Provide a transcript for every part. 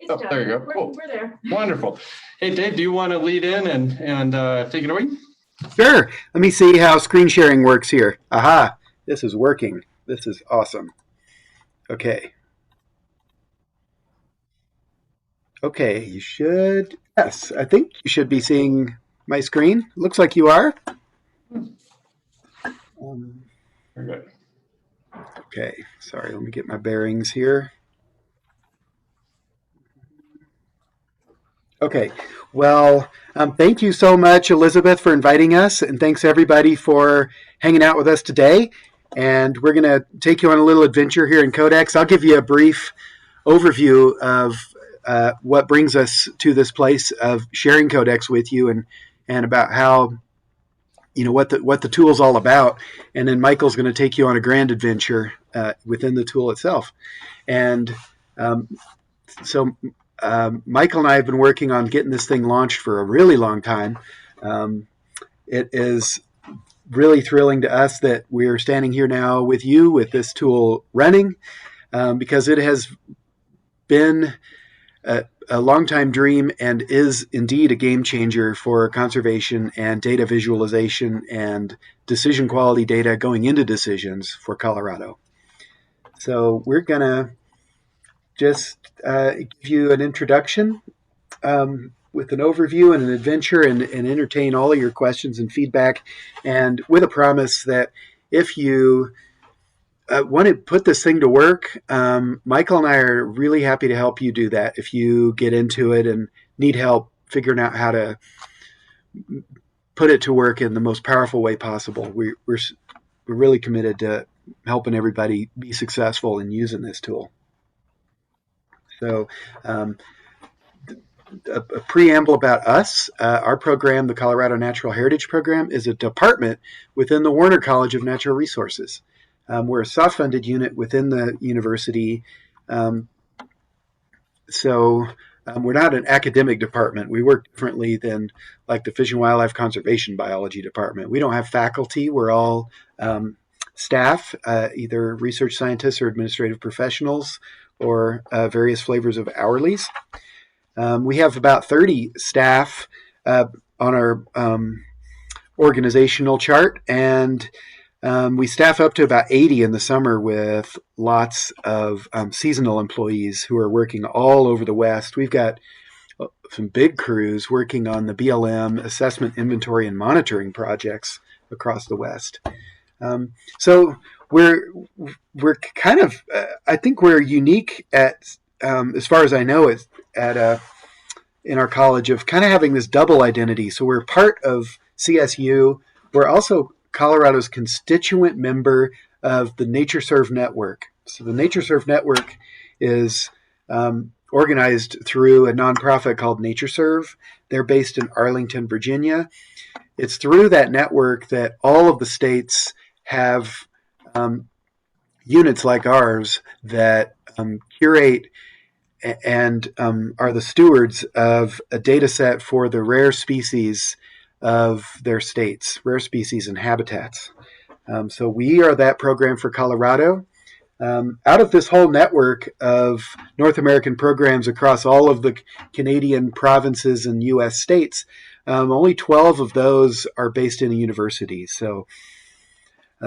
Oh, there you go. Cool. We're there. Wonderful. Hey, Dave, do you want to lead in and take it away? Sure. Let me see how screen sharing works here. Aha, this is working. This is awesome. Okay. Okay, you should, yes, I think you should be seeing my screen. Looks like you are. Very good. Okay, sorry, let me get my bearings here. Okay, well, thank you so much, Elizabeth, for inviting us, and thanks everybody for hanging out with us today. And we're going to take you on a little adventure here in CODEX. I'll give you a brief overview of what brings us to this place of sharing CODEX with you, and about how, what the tool's all about. And then Michael's going to take you on a grand adventure within the tool itself. And so Michael and I have been working on getting this thing launched for a really long time. It is really thrilling to us that we're standing here now with you with this tool running, because it has been a long-time dream and is indeed a game changer for conservation and data visualization and decision quality data going into decisions for Colorado. So we're going to just give you an introduction with an overview and an adventure, and entertain all of your questions and feedback, and with a promise that if you want to put this thing to work, Michael and I are really happy to help you do that if you get into it and need help figuring out how to put it to work in the most powerful way possible. We're really committed to helping everybody be successful in using this tool. So a preamble about us. Our program, the Colorado Natural Heritage Program, is a department within the Warner College of Natural Resources. We're a soft-funded unit within the university. So we're not an academic department. We work differently than like the Fish and Wildlife Conservation Biology Department. We don't have faculty. We're all staff, either research scientists or administrative professionals, or various flavors of hourlies. We have about 30 staff on our organizational chart, and we staff up to about 80 in the summer with lots of seasonal employees who are working all over the West. We've got some big crews working on the BLM assessment, inventory, and monitoring projects across the West. So we're kind of, I think we're unique at, as far as I know, in our college of kind of having this double identity. So we're part of CSU. We're also Colorado's constituent member of the NatureServe Network. So the NatureServe Network is organized through a nonprofit called NatureServe. They're based in Arlington, Virginia. It's through that network that all of the states have units like ours that curate and are the stewards of a data set for the rare species of their states, rare species and habitats. So we are that program for Colorado. Out of this whole network of North American programs across all of the Canadian provinces and U.S. states, only 12 of those are based in a university. So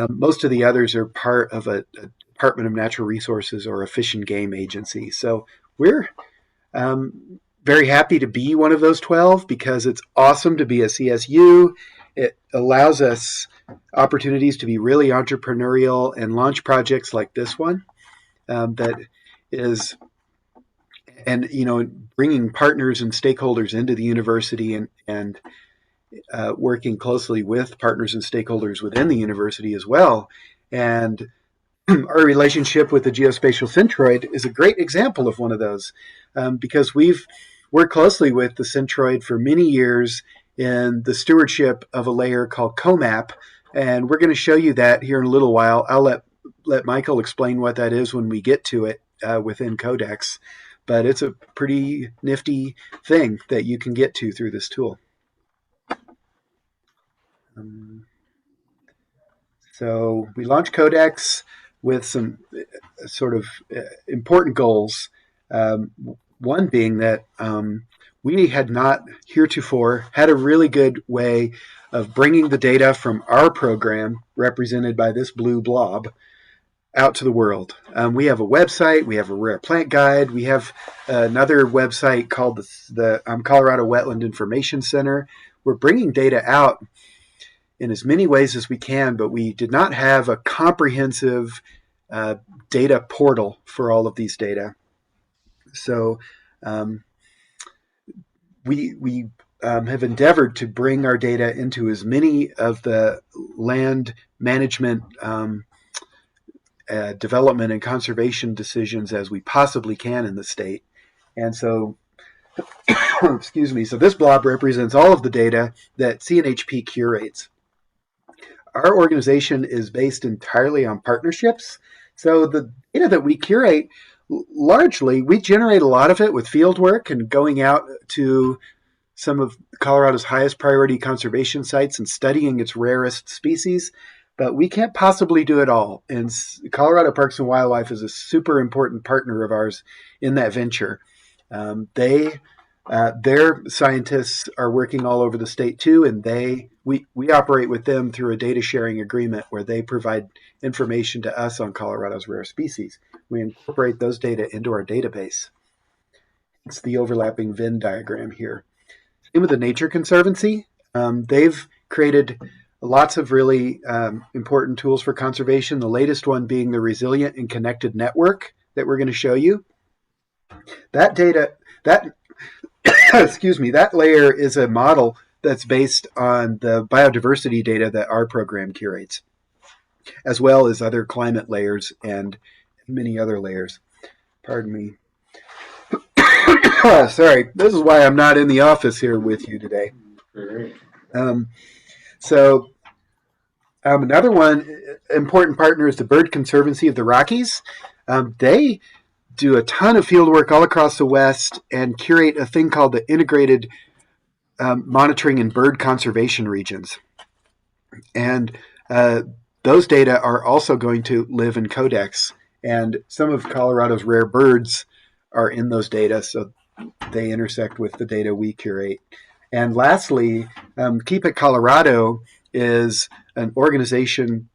most of the others are part of a Department of Natural Resources or a fish and game agency. So we're very happy to be one of those 12 because it's awesome to be a CSU. It allows us opportunities to be really entrepreneurial and launch projects like this one that is, and bringing partners and stakeholders into the university and working closely with partners and stakeholders within the university as well. And our relationship with the Geospatial Centroid is a great example of one of those, because we've worked closely with the Centroid for many years in the stewardship of a layer called COMAP, and we're going to show you that here in a little while. I'll let Michael explain what that is when we get to it within CODEX, but it's a pretty nifty thing that you can get to through this tool. So we launched CODEX with some sort of important goals. one being that we had not heretofore had a really good way of bringing the data from our program, represented by this blue blob, out to the world. We have a website, we have a rare plant guide, we have another website called the Colorado Wetland Information Center. We're bringing data out in as many ways as we can, but we did not have a comprehensive data portal for all of these data. So we have endeavored to bring our data into as many of the land management development and conservation decisions as we possibly can in the state. And so, excuse me, so this blob represents all of the data that CNHP curates. Our organization is based entirely on partnerships. So the data that we curate, largely, we generate a lot of it with field work and going out to some of Colorado's highest priority conservation sites and studying its rarest species. But we can't possibly do it all. And Colorado Parks and Wildlife is a super important partner of ours in that venture. Their scientists are working all over the state too, and we operate with them through a data sharing agreement where they provide information to us on Colorado's rare species. We incorporate those data into our database. It's the overlapping Venn diagram here. Same with the Nature Conservancy. They've created lots of really important tools for conservation, the latest one being the Resilient and Connected Network that we're going to show you. That data, excuse me, that layer is a model that's based on the biodiversity data that our program curates, as well as other climate layers and many other layers. Pardon me. Sorry, this is why I'm not in the office here with you today. Another one important partner is the Bird Conservancy of the Rockies. They do a ton of field work all across the West and curate a thing called the Integrated Monitoring and Bird Conservation Regions. And those data are also going to live in CODEX. And some of Colorado's rare birds are in those data, so they intersect with the data we curate. And lastly, Keep It Colorado is an organization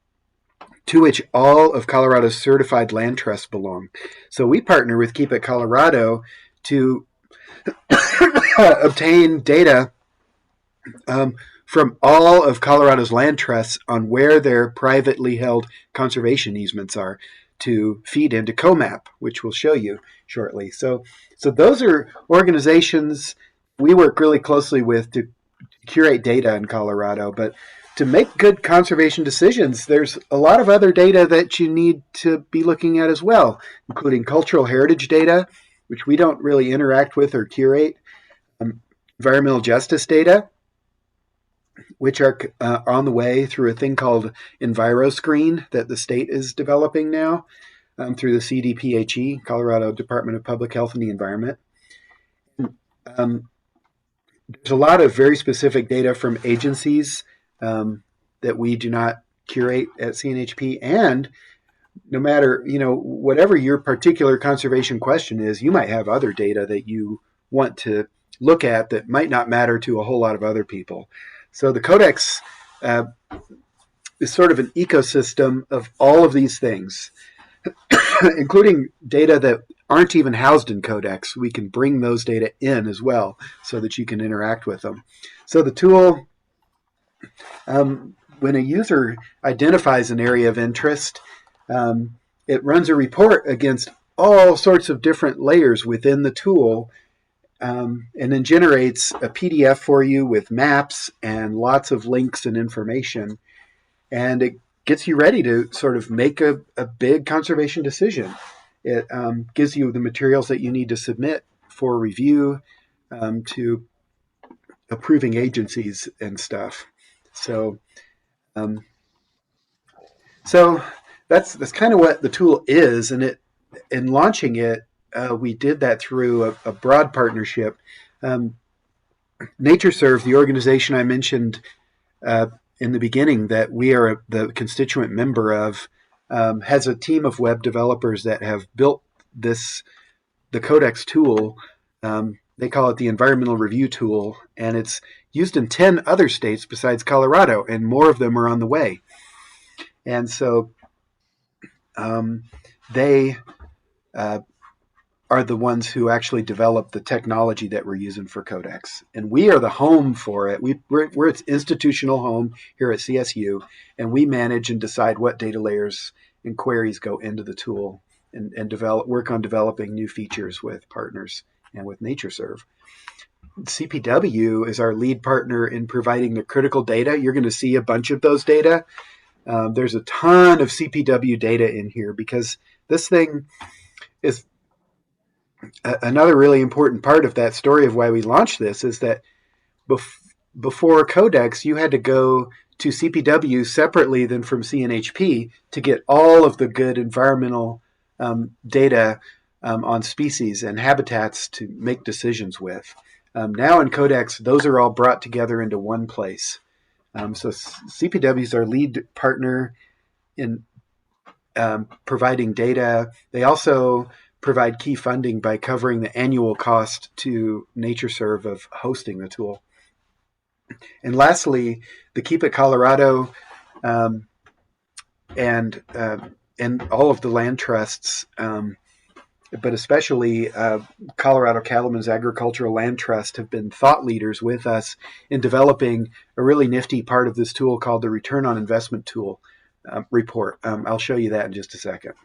to which all of Colorado's certified land trusts belong. So we partner with Keep It Colorado to obtain data from all of Colorado's land trusts on where their privately held conservation easements are to feed into COMAP, which we'll show you shortly. So those are organizations we work really closely with to curate data in Colorado. But to make good conservation decisions, there's a lot of other data that you need to be looking at as well, including cultural heritage data, which we don't really interact with or curate, environmental justice data, which are on the way through a thing called EnviroScreen that the state is developing now through the CDPHE, Colorado Department of Public Health and the Environment. There's a lot of very specific data from agencies that we do not curate at CNHP, and no matter, whatever your particular conservation question is, you might have other data that you want to look at that might not matter to a whole lot of other people. So the CODEX is sort of an ecosystem of all of these things, including data that aren't even housed in CODEX. We can bring those data in as well so that you can interact with them. So the tool, when a user identifies an area of interest, it runs a report against all sorts of different layers within the tool, and then generates a PDF for you with maps and lots of links and information. And it gets you ready to sort of make a big conservation decision. It gives you the materials that you need to submit for review to approving agencies and stuff. So that's kind of what the tool is, and in launching it, we did that through a broad partnership. NatureServe, the organization I mentioned in the beginning that we are the constituent member of, has a team of web developers that have built the CODEX tool They call it the Environmental Review Tool, and it's used in 10 other states besides Colorado, and more of them are on the way. And so they are the ones who actually develop the technology that we're using for CODEX. And we are the home for it. We're its institutional home here at CSU, and we manage and decide what data layers and queries go into the tool and work on developing new features with partners and with NatureServe. CPW is our lead partner in providing the critical data. You're going to see a bunch of those data. There's a ton of CPW data in here because this thing is another really important part of that story of why we launched this is that before CODEX, you had to go to CPW separately than from CNHP to get all of the good environmental data on species and habitats to make decisions with. Now in CODEX, those are all brought together into one place. So CPW is our lead partner in providing data. They also provide key funding by covering the annual cost to NatureServe of hosting the tool. And lastly, the Keep It Colorado and all of the land trusts, but especially Colorado Cattlemen's Agricultural Land Trust have been thought leaders with us in developing a really nifty part of this tool called the Return on Investment Tool report. I'll show you that in just a second.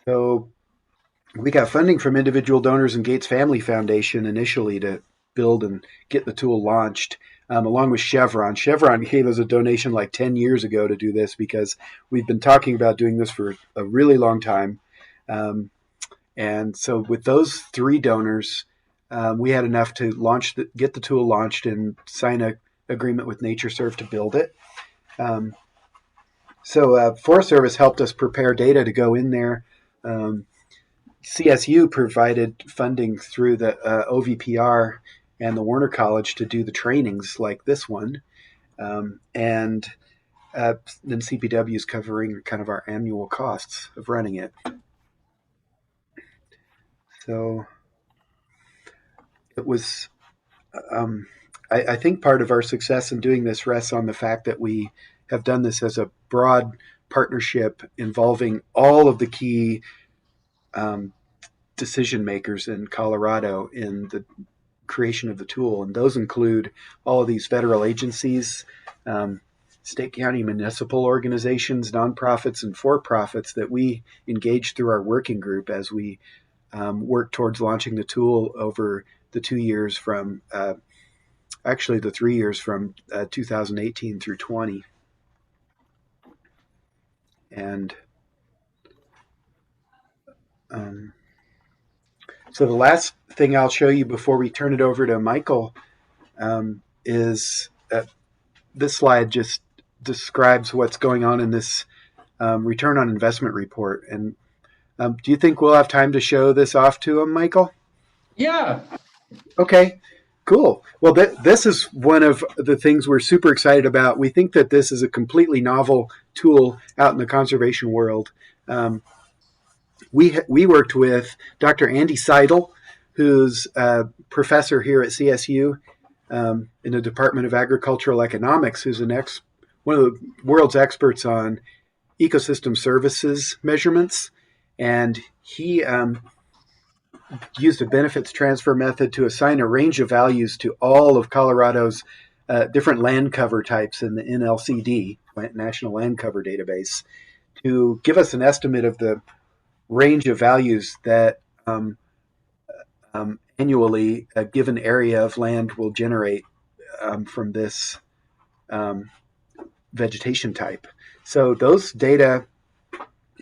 So we got funding from individual donors and Gates Family Foundation initially to build and get the tool launched, along with Chevron. Chevron gave us a donation like 10 years ago to do this because we've been talking about doing this for a really long time. And so with those three donors, we had enough to get the tool launched and sign an agreement with NatureServe to build it. So Forest Service helped us prepare data to go in there. CSU provided funding through the OVPR and the Warner College to do the trainings like this one. And then CPW is covering kind of our annual costs of running it. So it was, I think part of our success in doing this rests on the fact that we have done this as a broad partnership involving all of the key decision makers in Colorado in the creation of the tool. And those include all of these federal agencies, state, county, municipal organizations, nonprofits, and for-profits that we engage through our working group as we work towards launching the tool over the 2 years from, actually the 3 years from 2018 through 20. And so the last thing I'll show you before we turn it over to Michael is this slide just describes what's going on in this return on investment report. And do you think we'll have time to show this off to him, Michael? Yeah. Okay, cool. Well, this is one of the things we're super excited about. We think that this is a completely novel tool out in the conservation world. We worked with Dr. Andy Seidel, who's a professor here at CSU in the Department of Agricultural Economics, who's one of the world's experts on ecosystem services measurements. And he used a benefits transfer method to assign a range of values to all of Colorado's different land cover types in the NLCD, National Land Cover Database, to give us an estimate of the range of values that annually a given area of land will generate from this vegetation type. So those data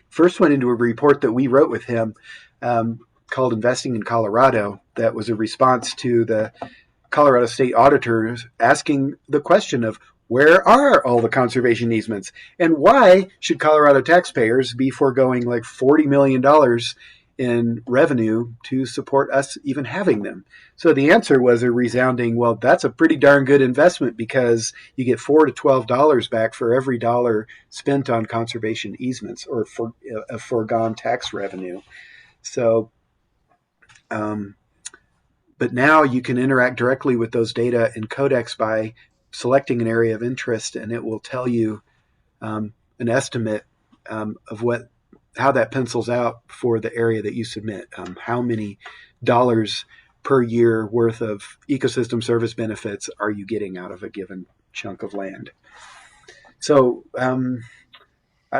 first went into a report that we wrote with him called Investing in Colorado that was a response to the Colorado State auditors asking the question of where are all the conservation easements and why should Colorado taxpayers be foregoing like $40 million in revenue to support us even having them? So the answer was a resounding, well, that's a pretty darn good investment because you get $4 to $12 back for every dollar spent on conservation easements or for foregone tax revenue. So But now you can interact directly with those data in CODEX by selecting an area of interest, and it will tell you an estimate of how that pencils out for the area that you submit. How many dollars per year worth of ecosystem service benefits are you getting out of a given chunk of land? So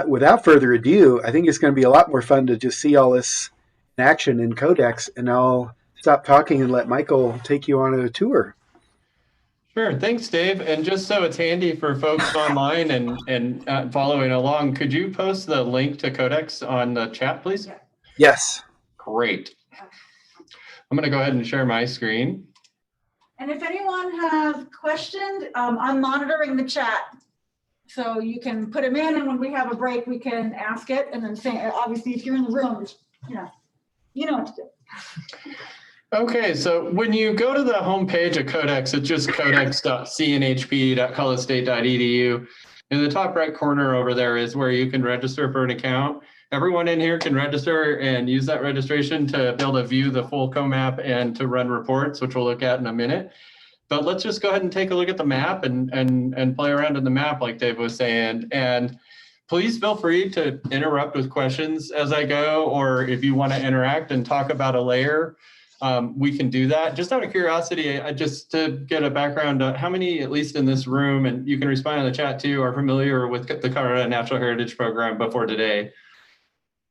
without further ado, I think it's going to be a lot more fun to just see all this in action in CODEX, and I'll stop talking and let Michael take you on a tour. Sure. Thanks, Dave. And just so it's handy for folks online and following along, could you post the link to CODEX on the chat, please? Yes. Great. I'm going to go ahead and share my screen. And if anyone has questions, I'm monitoring the chat. So you can put them in, and when we have a break, we can ask it. And then say, obviously, if you're in the room, you know what to do. Okay, so when you go to the homepage of CODEX, it's just codex.cnhp.colostate.edu. In the top right corner over there is where you can register for an account. Everyone in here can register and use that registration to be able to view the full COMAP and to run reports, which we'll look at in a minute. But let's just go ahead and take a look at the map and play around in the map like Dave was saying. And please feel free to interrupt with questions as I go, or if you want to interact and talk about a layer, we can do that. Just out of curiosity, just to get a background, how many, at least in this room, and you can respond in the chat too, are familiar with the Colorado Natural Heritage Program before today?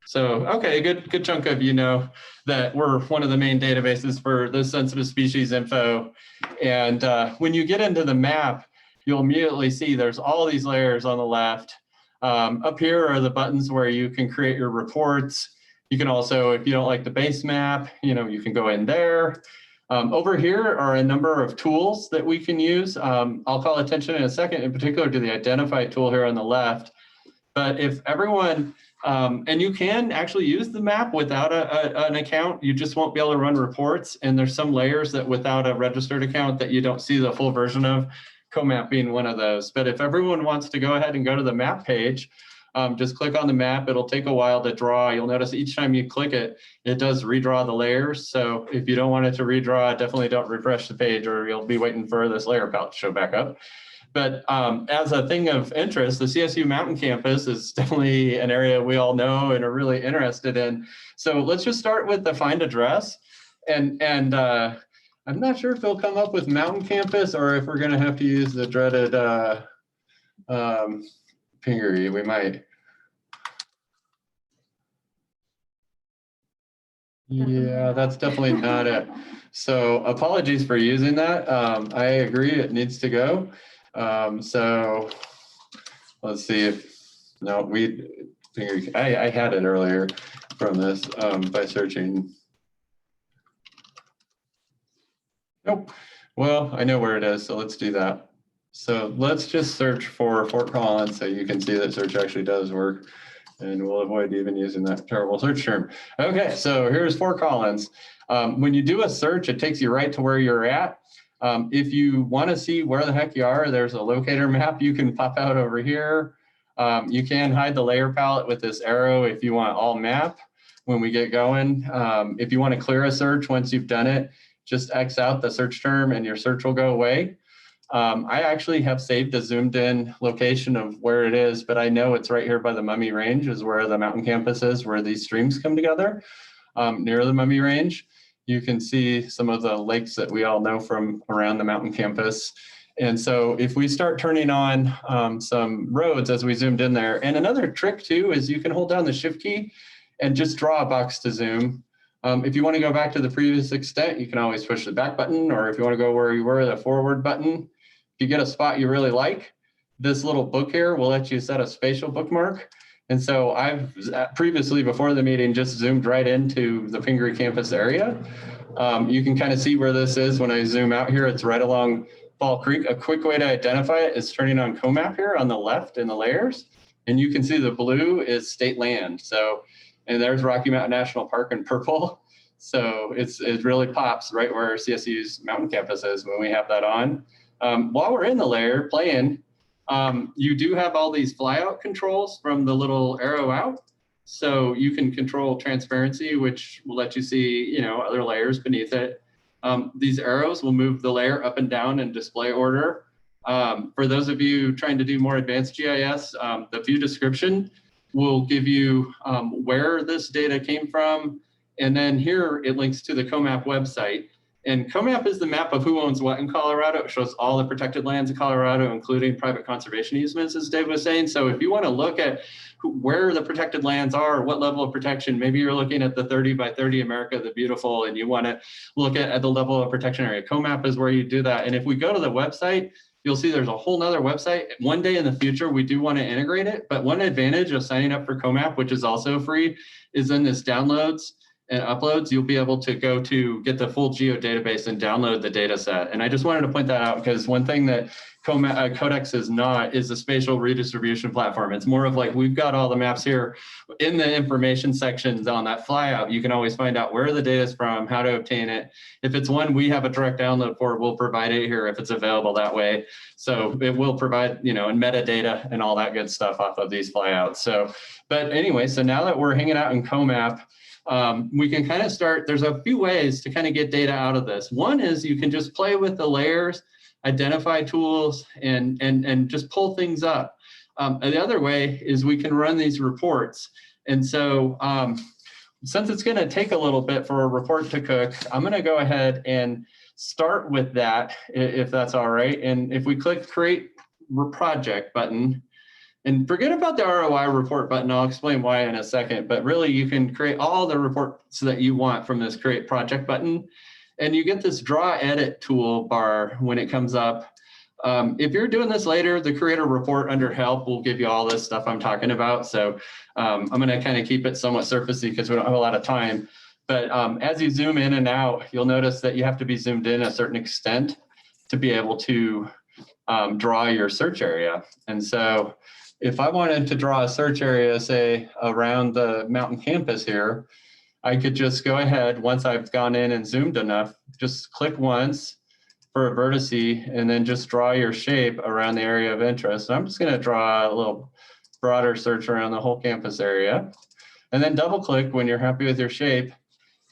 So, okay, good chunk of you know that we're one of the main databases for the sensitive species info. And when you get into the map, you'll immediately see there's all these layers on the left. Up here are the buttons where you can create your reports. You can also, if you don't like the base map, you can go in there. Over here are a number of tools that we can use. I'll call attention in a second, in particular to the identify tool here on the left. But if everyone, and you can actually use the map without an account, you just won't be able to run reports. And there's some layers that without a registered account that you don't see the full version of, COMAP being one of those. But if everyone wants to go ahead and go to the map page, just click on the map. It'll take a while to draw. You'll notice each time you click it, it does redraw the layers. So if you don't want it to redraw, definitely don't refresh the page, or you'll be waiting for this layer palette to show back up. But as a thing of interest, the CSU Mountain Campus is definitely an area we all know and are really interested in. So let's just start with the find address. And I'm not sure if it'll come up with Mountain Campus or if we're going to have to use the dreaded Pingaree. We might. Yeah, that's definitely not it. So apologies for using that. I agree, it needs to go. So let's see if, no, I had it earlier from this by searching. Nope. Well, I know where it is, so let's do that. So let's just search for Fort Collins so you can see that search actually does work. And we'll avoid even using that terrible search term. Okay, so here's Fort Collins. When you do a search, it takes you right to where you're at. If you want to see where the heck you are, there's a locator map you can pop out over here. You can hide the layer palette with this arrow if you want all map when we get going. If you want to clear a search once you've done it, just X out the search term and your search will go away. I actually have saved a zoomed in location of where it is, but I know it's right here by the Mummy Range is where the mountain campus is, where these streams come together near the Mummy Range. You can see some of the lakes that we all know from around the mountain campus. And so if we start turning on some roads as we zoomed in there, and another trick too is you can hold down the shift key and just draw a box to zoom. If you want to go back to the previous extent, you can always push the back button, or if you want to go where you were, the forward button. If you get a spot you really like, this little book here will let you set a spatial bookmark. And so I've previously, before the meeting, just zoomed right into the Pingaree campus area. You can kind of see where this is when I zoom out here. It's right along Fall Creek. A quick way to identify it is turning on COMAP here on the left in the layers. And you can see the blue is state land. So, and there's Rocky Mountain National Park in purple. So it really pops right where CSU's mountain campus is when we have that on. While we're in the layer playing, you do have all these flyout controls from the little arrow out. So you can control transparency, which will let you see, you know, other layers beneath it. These arrows will move the layer up and down in display order. For those of you trying to do more advanced GIS, the view description will give you where this data came from. And then here it links to the COMAP website. And COMAP is the map of who owns what in Colorado. It shows all the protected lands in Colorado, including private conservation easements, as Dave was saying. So if you want to look at where the protected lands are, what level of protection, maybe you're looking at the 30 by 30 America the Beautiful, and you want to look at the level of protection area. COMAP is where you do that. And if we go to the website, you'll see there's a whole nother website. One day in the future, we do want to integrate it. But one advantage of signing up for COMAP, which is also free, is in this downloads and uploads, you'll be able to go to get the full geo database and download the data set. And I just wanted to point that out because one thing that CODEX is not is a spatial redistribution platform. It's more of like, we've got all the maps here in the information sections on that flyout. You can always find out where the data is from, how to obtain it. If it's one we have a direct download for, we'll provide it here if it's available that way. So it will provide, you know, and metadata and all that good stuff off of these flyouts. So, but anyway, so now that we're hanging out in COMAP, we can kind of start, there's a few ways to kind of get data out of this. One is you can just play with the layers, identify tools, and just pull things up. And the other way is we can run these reports. And so since it's going to take a little bit for a report to cook, I'm going to go ahead and start with that, if that's all right. And if we click Create Project button, and forget about the ROI report button, I'll explain why in a second, but really you can create all the reports that you want from this Create Project button. And you get this Draw Edit toolbar when it comes up. If you're doing this later, the Create a Report under Help will give you all this stuff I'm talking about. So I'm going to kind of keep it somewhat surfacey because we don't have a lot of time. But as you zoom in and out, you'll notice that you have to be zoomed in a certain extent to be able to draw your search area. And so if I wanted to draw a search area, say around the mountain campus here, I could just go ahead, once I've gone in and zoomed enough, just click once for a vertice and then just draw your shape around the area of interest. And I'm just going to draw a little broader search around the whole campus area. And then double click when you're happy with your shape.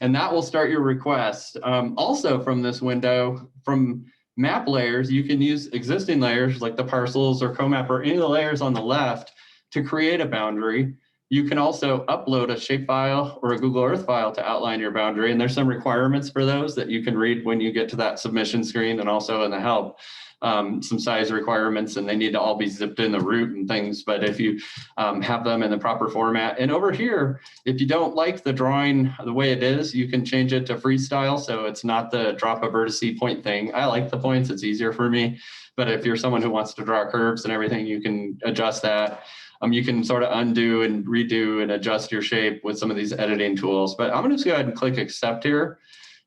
And that will start your request. Also from this window, from map layers, you can use existing layers like the parcels or COMAP or any of the layers on the left to create a boundary. You can also upload a shapefile or a Google Earth file to outline your boundary. And there's some requirements for those that you can read when you get to that submission screen and also in the help. Some size requirements, and they need to all be zipped in the root and things. But if you have them in the proper format, and over here, if you don't like the drawing the way it is, you can change it to freestyle. So it's not the drop a vertice point thing. I like the points, it's easier for me. But if you're someone who wants to draw curves and everything, you can adjust that. You can sort of undo and redo and adjust your shape with some of these editing tools. But I'm going to just go ahead and click accept here.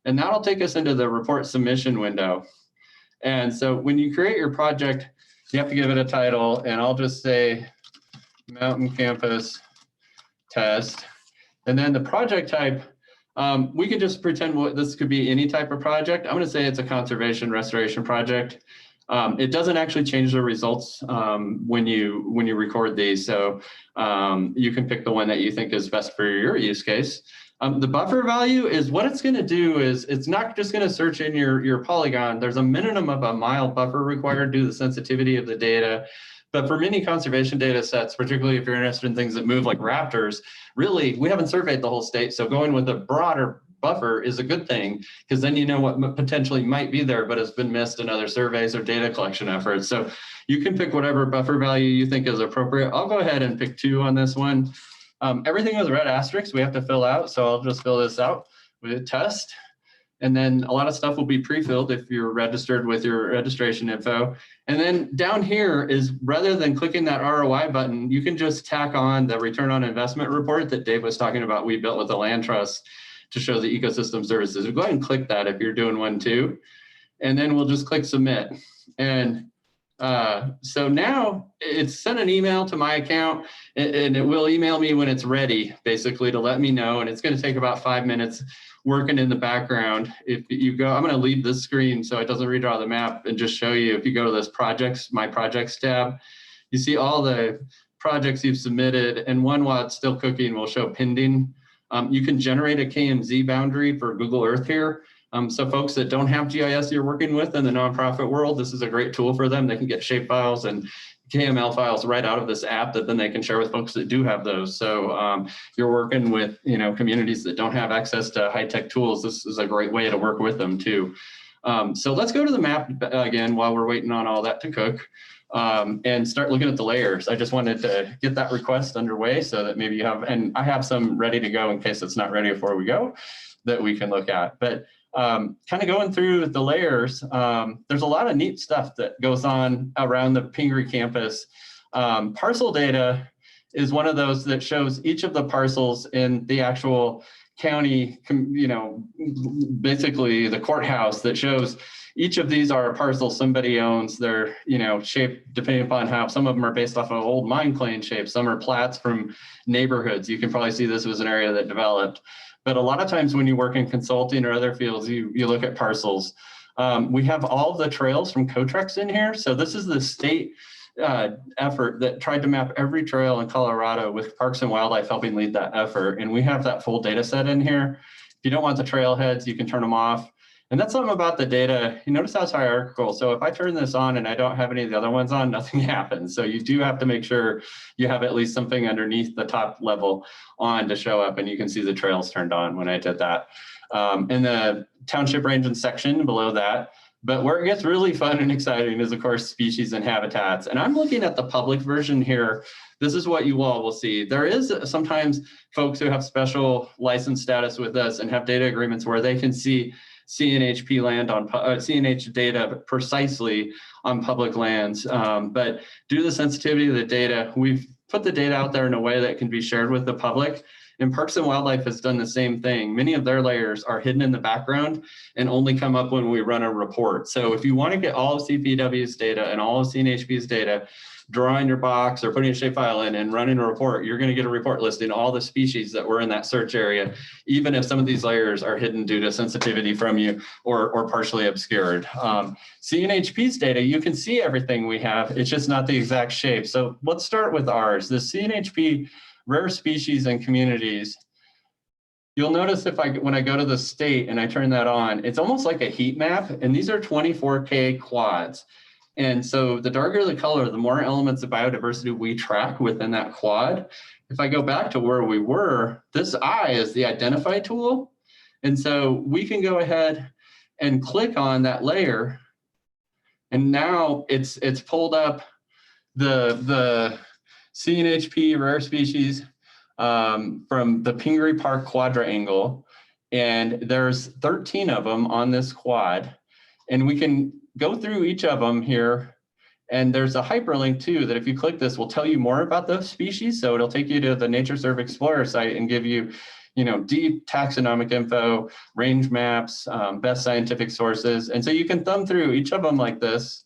And that'll take us into the report submission window. And so when you create your project, you have to give it a title, and I'll just say Mountain Campus Test. And then the project type, we can just pretend this could be any type of project. I'm going to say it's a conservation restoration project. It doesn't actually change the results when you record these. So you can pick the one that you think is best for your use case. The buffer value is what it's going to do is it's not just going to search in your polygon. There's a minimum of a mile buffer required due to the sensitivity of the data. But for many conservation data sets, particularly if you're interested in things that move like raptors, really, we haven't surveyed the whole state. So going with a broader buffer is a good thing because then you know what potentially might be there, but has been missed in other surveys or data collection efforts. So you can pick whatever buffer value you think is appropriate. I'll go ahead and pick 2 on this one. Everything with red asterisks we have to fill out. So I'll just fill this out with a test. And then a lot of stuff will be pre-filled if you're registered with your registration info. And then down here is rather than clicking that ROI button, you can just tack on the return on investment report that Dave was talking about we built with the land trust to show the ecosystem services. Go ahead and click that if you're doing one too. And then we'll just click submit. And so now it's sent an email to my account and it will email me when it's ready, basically to let me know. And it's going to take about 5 minutes working in the background. If you go, I'm going to leave this screen so it doesn't redraw the map and just show you, if you go to this projects, my projects tab, you see all the projects you've submitted, and one while it's still cooking will show pending. You can generate a KMZ boundary for Google Earth here. So folks that don't have GIS you're working with in the nonprofit world, this is a great tool for them. They can get shape files and KML files right out of this app that then they can share with folks that do have those. So you're working with communities that don't have access to high-tech tools. This is a great way to work with them too. So let's go to the map again while we're waiting on all that to cook. And start looking at the layers. I just wanted to get that request underway so that maybe you have, and I have some ready to go in case it's not ready before we go, that we can look at. But kind of going through the layers, there's a lot of neat stuff that goes on around the Pingree campus. Parcel data is one of those that shows each of the parcels in the actual county, basically the courthouse, that shows each of these are a parcel somebody owns. They're, shaped depending upon how, some of them are based off of old mine claim shapes. Some are plats from neighborhoods. You can probably see this was an area that developed. But a lot of times when you work in consulting or other fields, you look at parcels. We have all of the trails from CODEX in here. So this is the state effort that tried to map every trail in Colorado, with Parks and Wildlife helping lead that effort. And we have that full data set in here. If you don't want the trailheads, you can turn them off. And that's something about the data. You notice how it's hierarchical. So if I turn this on and I don't have any of the other ones on, nothing happens. So you do have to make sure you have at least something underneath the top level on to show up, and you can see the trails turned on when I did that. In the township range and section below that. But where it gets really fun and exciting is, of course, species and habitats. And I'm looking at the public version here. This is what you all will see. There is sometimes folks who have special license status with us and have data agreements where they can see CNHP land on CNH data precisely on public lands. But due to the sensitivity of the data, we've put the data out there in a way that can be shared with the public. And Parks and Wildlife has done the same thing. Many of their layers are hidden in the background and only come up when we run a report. So if you want to get all of CPW's data and all of CNHP's data, drawing your box or putting a shapefile in and running a report, you're going to get a report listing all the species that were in that search area, even if some of these layers are hidden due to sensitivity from you or partially obscured. CNHP's data, you can see everything we have. It's just not the exact shape. So let's start with ours. The CNHP rare species and communities. You'll notice when I go to the state and I turn that on, it's almost like a heat map. And these are 24K quads. And so the darker the color, the more elements of biodiversity we track within that quad. If I go back to where we were, this eye is the identify tool. And so we can go ahead and click on that layer. And now it's pulled up the CNHP rare species from the Pingree Park quadrangle. And there's 13 of them on this quad. And we can go through each of them here. And there's a hyperlink too, that if you click this will tell you more about those species. So it'll take you to the NatureServe Explorer site and give you, deep taxonomic info, range maps, best scientific sources. And so you can thumb through each of them like this.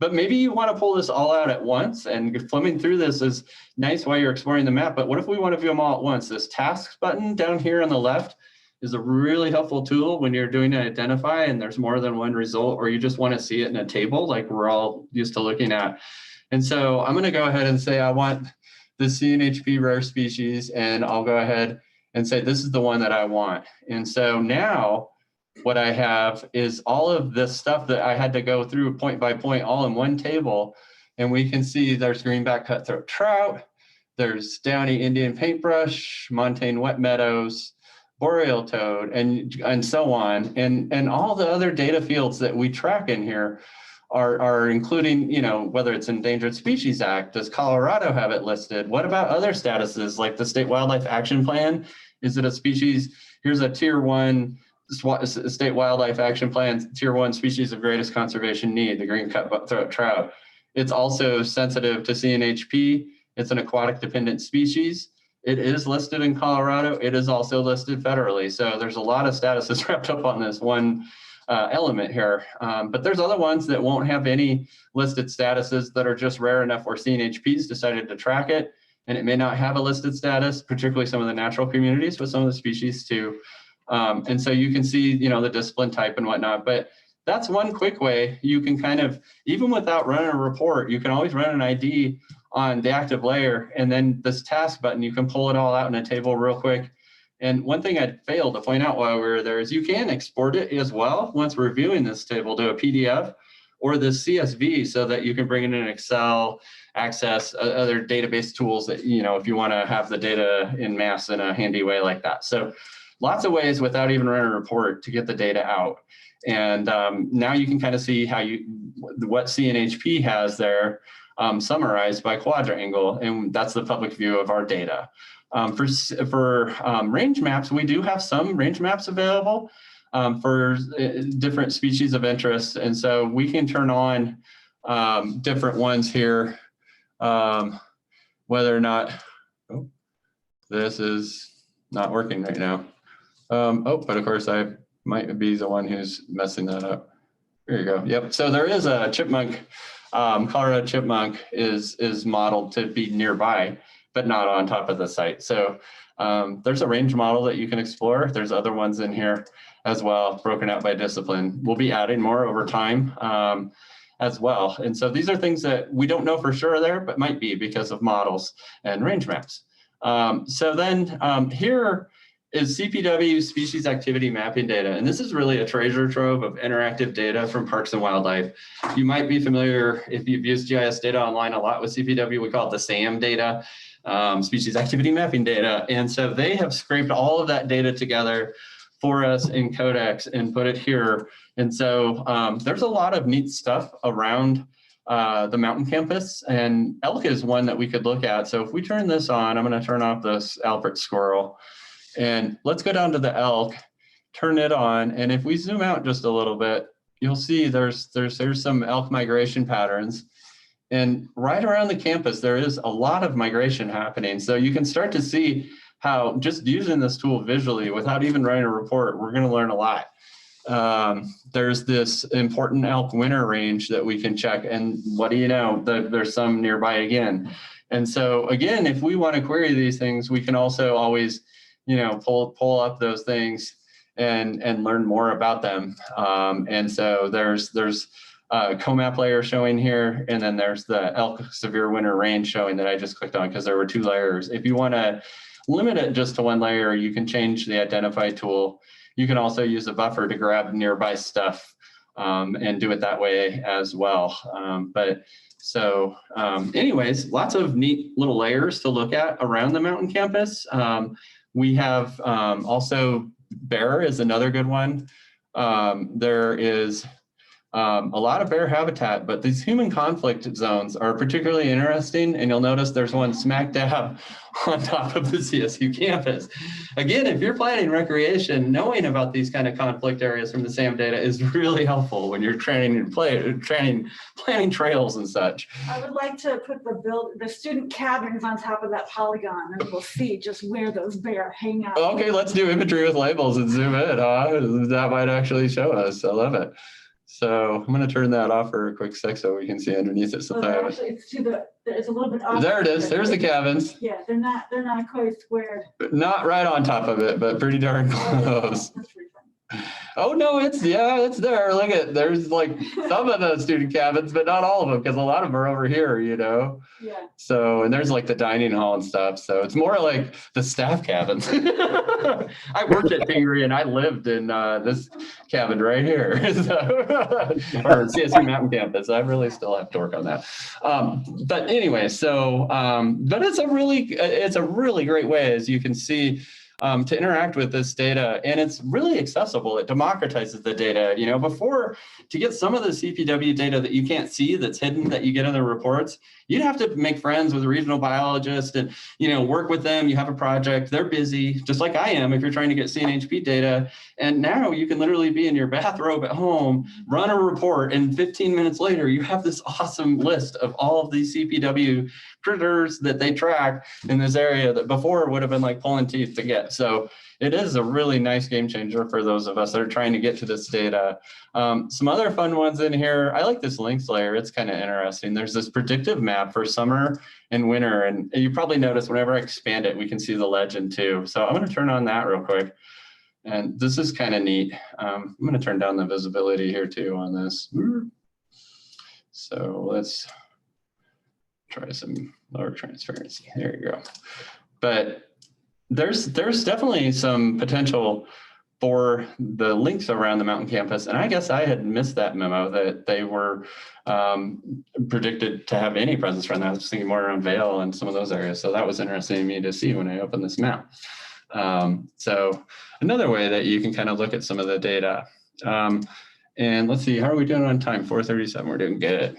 But maybe you want to pull this all out at once, and flipping through this is nice while you're exploring the map. But what if we want to view them all at once? This tasks button down here on the left is a really helpful tool when you're doing an identify and there's more than one result, or you just want to see it in a table like we're all used to looking at. And so I'm going to go ahead and say I want the CNHP rare species, and I'll go ahead and say this is the one that I want. And so now what I have is all of this stuff that I had to go through point by point, all in one table. And we can see there's greenback cutthroat trout, there's downy Indian paintbrush, montane wet meadows, boreal toad, and so on. And all the other data fields that we track in here are including, whether it's Endangered Species Act, does Colorado have it listed? What about other statuses like the State Wildlife Action Plan? Is it a species? Here's a tier 1 State Wildlife Action Plan, tier 1 species of greatest conservation need, the green cutthroat trout. It's also sensitive to CNHP. It's an aquatic dependent species. It is listed in Colorado. It is also listed federally. So there's a lot of statuses wrapped up on this one element here. But there's other ones that won't have any listed statuses that are just rare enough where CNHP's decided to track it. And it may not have a listed status, particularly some of the natural communities, but some of the species too. And so you can see, the discipline type and whatnot. But that's one quick way you can kind of, even without running a report, you can always run an ID on the active layer, and then this task button, you can pull it all out in a table real quick. And one thing I failed to point out while we were there is you can export it as well once reviewing this table to a PDF or the CSV, so that you can bring it in Excel, access other database tools that, if you want to have the data in mass in a handy way like that. So lots of ways without even running a report to get the data out. And now you can kind of see how what CNHP has there summarized by quadrant angle, and that's the public view of our data. For range maps, we do have some range maps available for different species of interest, and so we can turn on different ones here, whether or not, this is not working right now. But of course I might be the one who's messing that up. There you go. Yep. So there is a chipmunk. Colorado chipmunk is modeled to be nearby, but not on top of the site. So there's a range model that you can explore. There's other ones in here as well, broken out by discipline. We'll be adding more over time as well. And so these are things that we don't know for sure there, but might be because of models and range maps. So then here is CPW species activity mapping data. And this is really a treasure trove of interactive data from Parks and Wildlife. You might be familiar, if you've used GIS data online a lot with CPW, we call it the SAM data, species activity mapping data. And so they have scraped all of that data together for us in CODEX and put it here. And so there's a lot of neat stuff around the mountain campus, and elk is one that we could look at. So if we turn this on, I'm going to turn off this Alfred squirrel. And let's go down to the elk, turn it on. And if we zoom out just a little bit, you'll see there's some elk migration patterns. And right around the campus, there is a lot of migration happening. So you can start to see how just using this tool visually without even writing a report, we're going to learn a lot. There's this important elk winter range that we can check. And what do you know? There's some nearby again. And so again, if we want to query these things, we can also always pull up those things and learn more about them. And so there's a COMAP layer showing here, and then there's the elk severe winter range showing that I just clicked on because there were 2 layers. If you want to limit it just to 1 layer, you can change the identify tool. You can also use a buffer to grab nearby stuff and do it that way as well. Anyways, lots of neat little layers to look at around the mountain campus. We have also bear is another good one. There is a lot of bear habitat, but these human conflict zones are particularly interesting. And you'll notice there's one smack dab on top of the CSU campus. Again, if you're planning recreation, knowing about these kind of conflict areas from the SAM data is really helpful when you're planning trails and such. I would like to put the student cabins on top of that polygon, and we'll see just where those bear hang out. Okay, let's do imagery with labels and zoom in. That might actually show us. I love it. So I'm going to turn that off for a quick sec so we can see underneath it. So actually, it's a little bit off. There it is. There's the cabins. Yeah, they're not quite squared. Not right on top of it, but pretty darn close. Oh no, it's there. Look at, there's like some of the student cabins, but not all of them, because a lot of them are over here, Yeah. So, and there's like the dining hall and stuff. So it's more like the staff cabins. I worked at Pingree and I lived in this cabin right here. Or CSU Mountain Campus. I really still have to work on that. But anyway, so, but it's a really great way, as you can see, to interact with this data, and it's really accessible. It democratizes the data. Before, to get some of the CPW data that you can't see, that's hidden, that you get in the reports, you'd have to make friends with a regional biologist and work with them. You have a project, they're busy, just like I am if you're trying to get CNHP data. And now you can literally be in your bathrobe at home, run a report, and 15 minutes later you have this awesome list of all of these CPW critters that they track in this area that before would have been like pulling teeth to get. So it is a really nice game changer for those of us that are trying to get to this data. Some other fun ones in here. I like this links layer. It's kind of interesting. There's this predictive map for summer and winter. And you probably notice whenever I expand it, we can see the legend too. So I'm going to turn on that real quick. And this is kind of neat. I'm going to turn down the visibility here too on this. So let's try some lower transparency. There you go. But there's definitely some potential for the links around the mountain campus. And I guess I had missed that memo that they were predicted to have any presence around that. I was thinking more around Vail and some of those areas. So that was interesting to me to see when I opened this map. So another way that you can kind of look at some of the data. And let's see, how are we doing on time? 4:37, we're doing good.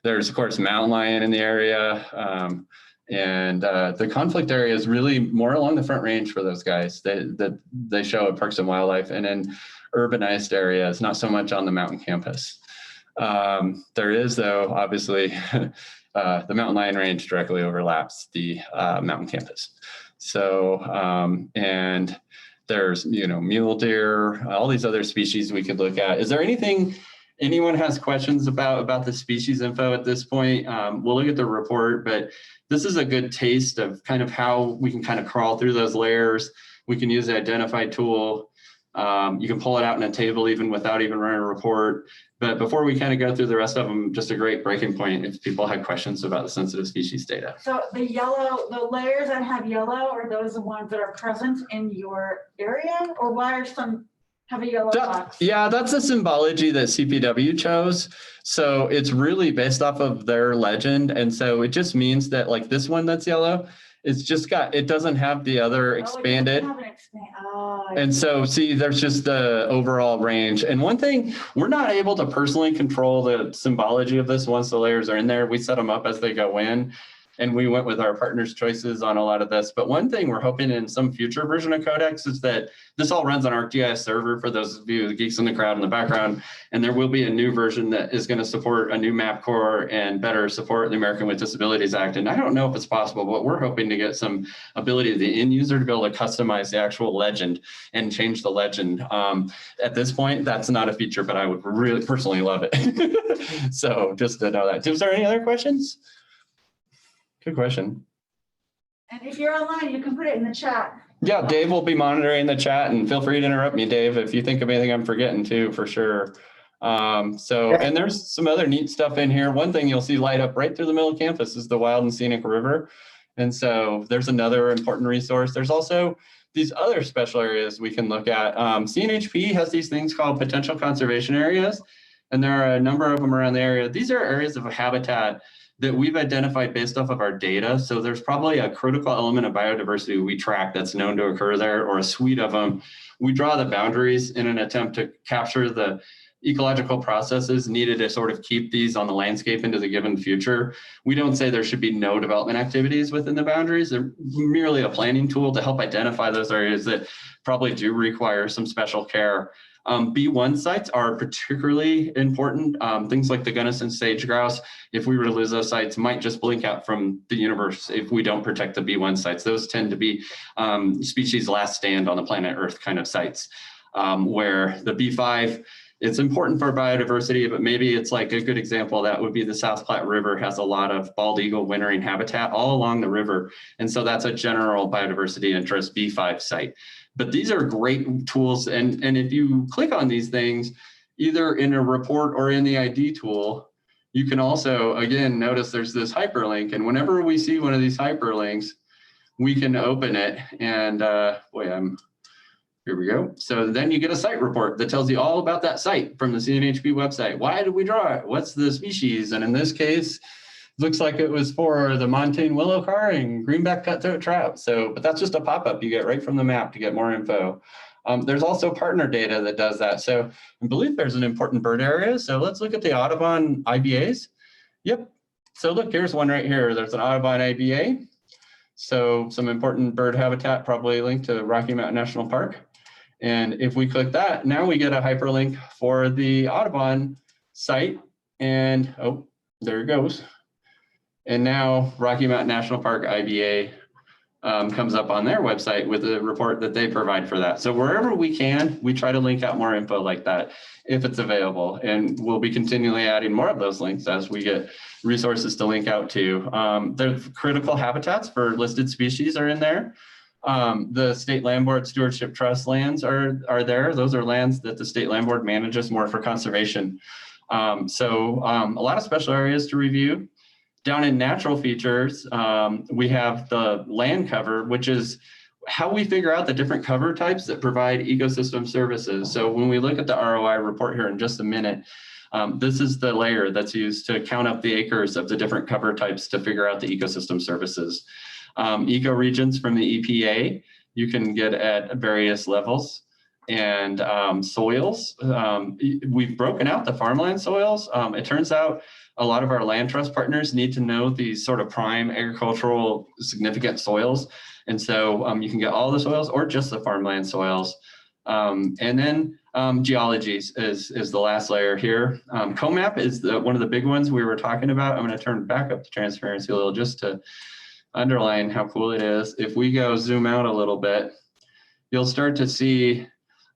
There's of course mountain lion in the area. And the conflict area is really more along the Front Range for those guys that they show at Parks and Wildlife, and in urbanized areas, not so much on the mountain campus. There is, though, obviously, the mountain lion range directly overlaps the mountain campus. So, and there's, mule deer, all these other species we could look at. Is there anything anyone has questions about the species info at this point? We'll look at the report, but this is a good taste of kind of how we can kind of crawl through those layers. We can use the identify tool. You can pull it out in a table even without even running a report. But before we kind of go through the rest of them, just a great breaking point if people had questions about the sensitive species data. So the layers that have yellow, are those the ones that are present in your area, or why are some have a yellow box? Yeah, that's a symbology that CPW chose. So it's really based off of their legend. And so it just means that like this one that's yellow, it's just it doesn't have the other expanded. And so see, there's just the overall range. And one thing, we're not able to personally control the symbology of this once the layers are in there. We set them up as they go in. And we went with our partners' choices on a lot of this. But one thing we're hoping in some future version of CODEX is that this all runs on ArcGIS server for those of you, the geeks in the crowd in the background. And there will be a new version that is going to support a new map core and better support the American with Disabilities Act. And I don't know if it's possible, but we're hoping to get some ability of the end user to be able to customize the actual legend and change the legend. At this point, that's not a feature, but I would really personally love it. So just to know that. Is there any other questions? Good question. And if you're online, you can put it in the chat. Yeah, Dave will be monitoring the chat, and feel free to interrupt me, Dave, if you think of anything I'm forgetting too, for sure. And there's some other neat stuff in here. One thing you'll see light up right through the middle of campus is the Wild and Scenic River. And so there's another important resource. There's also these other special areas we can look at. CNHP has these things called potential conservation areas, and there are a number of them around the area. These are areas of habitat that we've identified based off of our data. So there's probably a critical element of biodiversity we track that's known to occur there, or a suite of them. We draw the boundaries in an attempt to capture the ecological processes needed to sort of keep these on the landscape into the given future. We don't say there should be no development activities within the boundaries. They're merely a planning tool to help identify those areas that probably do require some special care. B1 sites are particularly important. Things like the Gunnison sage grouse, if we were to lose those sites, might just blink out from the universe if we don't protect the B1 sites. Those tend to be species last stand on the planet Earth kind of sites, where the B5, it's important for biodiversity, but maybe it's like a good example that would be the South Platte River has a lot of bald eagle wintering habitat all along the river. And so that's a general biodiversity interest B5 site. But these are great tools. And if you click on these things, either in a report or in the ID tool, you can also, again, notice there's this hyperlink. And whenever we see one of these hyperlinks, we can open it. And here we go. So then you get a site report that tells you all about that site from the CNHP website. Why did we draw it? What's the species? And in this case, looks like it was for the montane willow car and greenback cutthroat trout. So, but that's just a pop-up you get right from the map to get more info. There's also partner data that does that. So I believe there's an important bird area. So let's look at the Audubon IBAs. Yep. So look, here's one right here. There's an Audubon IBA. So some important bird habitat probably linked to Rocky Mountain National Park. And if we click that, now we get a hyperlink for the Audubon site. And oh, there it goes. And now Rocky Mountain National Park IBA comes up on their website with a report that they provide for that. So wherever we can, we try to link out more info like that if it's available. And we'll be continually adding more of those links as we get resources to link out to. The critical habitats for listed species are in there. The State Land Board Stewardship Trust lands are there. Those are lands that the State Land Board manages more for conservation. So a lot of special areas to review. Down in natural features, we have the land cover, which is how we figure out the different cover types that provide ecosystem services. So when we look at the ROI report here in just a minute, this is the layer that's used to count up the acres of the different cover types to figure out the ecosystem services. Ecoregions from the EPA, you can get at various levels. And soils, we've broken out the farmland soils. It turns out a lot of our land trust partners need to know these sort of prime agricultural significant soils. And so you can get all the soils or just the farmland soils. And then geology is the last layer here. COMAP is one of the big ones we were talking about. I'm going to turn back up the transparency a little just to underline how cool it is. If we go zoom out a little bit, you'll start to see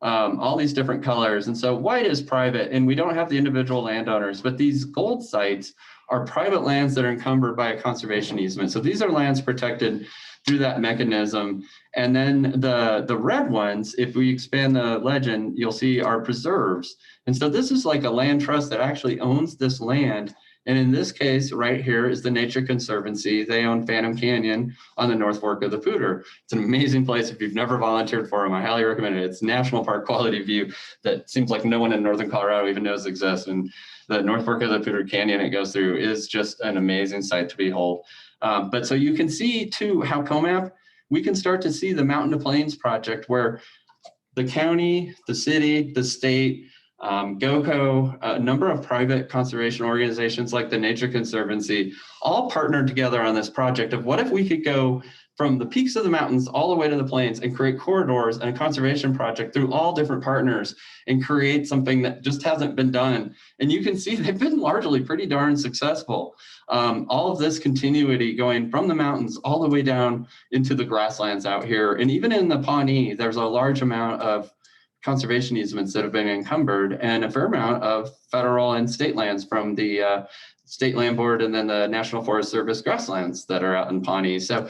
all these different colors. And so white is private, and we don't have the individual landowners, but these gold sites are private lands that are encumbered by a conservation easement. So these are lands protected through that mechanism. And then the red ones, if we expand the legend, you'll see are preserves. And so this is like a land trust that actually owns this land. And in this case, right here is the Nature Conservancy. They own Phantom Canyon on the North Fork of the Poudre. It's an amazing place. If you've never volunteered for them, I highly recommend it. It's national park quality view that seems like no one in Northern Colorado even knows exists. And the North Fork of the Poudre Canyon it goes through is just an amazing sight to behold. But so you can see too how COMAP, we can start to see the Mountain to Plains project where the county, the city, the state, GOCO, a number of private conservation organizations like the Nature Conservancy, all partnered together on this project of what if we could go from the peaks of the mountains all the way to the plains and create corridors and a conservation project through all different partners and create something that just hasn't been done. And you can see they've been largely pretty darn successful. All of this continuity going from the mountains all the way down into the grasslands out here. And even in the Pawnee, there's a large amount of conservation easements that have been encumbered and a fair amount of federal and state lands from the State Land Board and then the National Forest Service grasslands that are out in Pawnee. So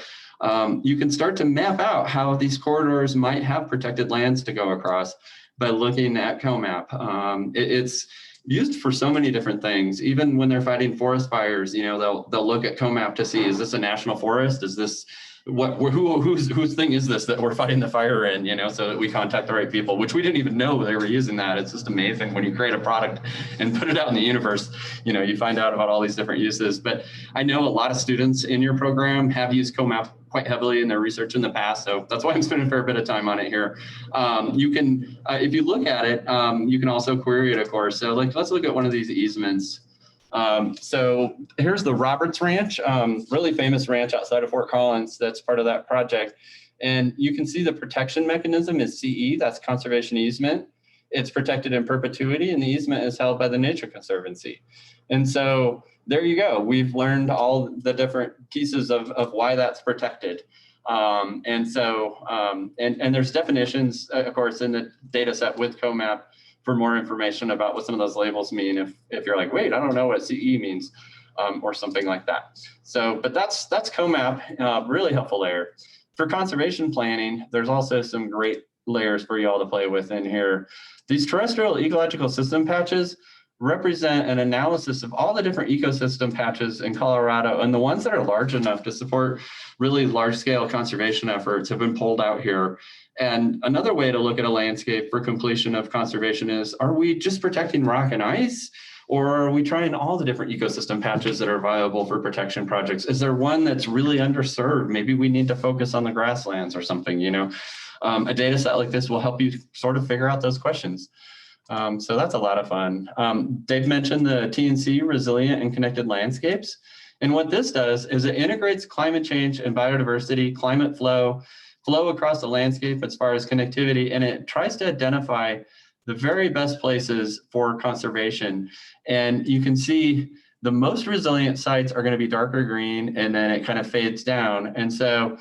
you can start to map out how these corridors might have protected lands to go across by looking at COMAP. It's used for so many different things. Even when they're fighting forest fires, you know, they'll look at COMAP to see, is this a national forest? Is this whose thing is this that we're fighting the fire in, you know, so that we contact the right people, which we didn't even know they were using that. It's just amazing when you create a product and put it out in the universe, you know, you find out about all these different uses. But I know a lot of students in your program have used COMAP quite heavily in their research in the past. So that's why I'm spending a fair bit of time on it here. You can, if you look at it, you can also query it, of course. So like, let's look at one of these easements. So here's the Roberts Ranch, really famous ranch outside of Fort Collins that's part of that project. And you can see the protection mechanism is CE, that's conservation easement. It's protected in perpetuity and the easement is held by the Nature Conservancy. And so there you go. We've learned all the different pieces of why that's protected. And there's definitions, of course, in the data set with COMAP for more information about what some of those labels mean if you're like, wait, I don't know what CE means, or something like that. So, but that's COMAP, really helpful layer. For conservation planning, there's also some great layers for you all to play with in here. These terrestrial ecological system patches represent an analysis of all the different ecosystem patches in Colorado, and the ones that are large enough to support really large-scale conservation efforts have been pulled out here. And another way to look at a landscape for completion of conservation is, are we just protecting rock and ice? Or are we trying all the different ecosystem patches that are viable for protection projects? Is there one that's really underserved? Maybe we need to focus on the grasslands or something, you know? A data set like this will help you sort of figure out those questions. So that's a lot of fun. Dave mentioned the TNC, Resilient and Connected Landscapes. And what this does is it integrates climate change and biodiversity, climate flow across the landscape as far as connectivity, and it tries to identify the very best places for conservation. And you can see the most resilient sites are going to be darker green, and then it kind of fades down. And so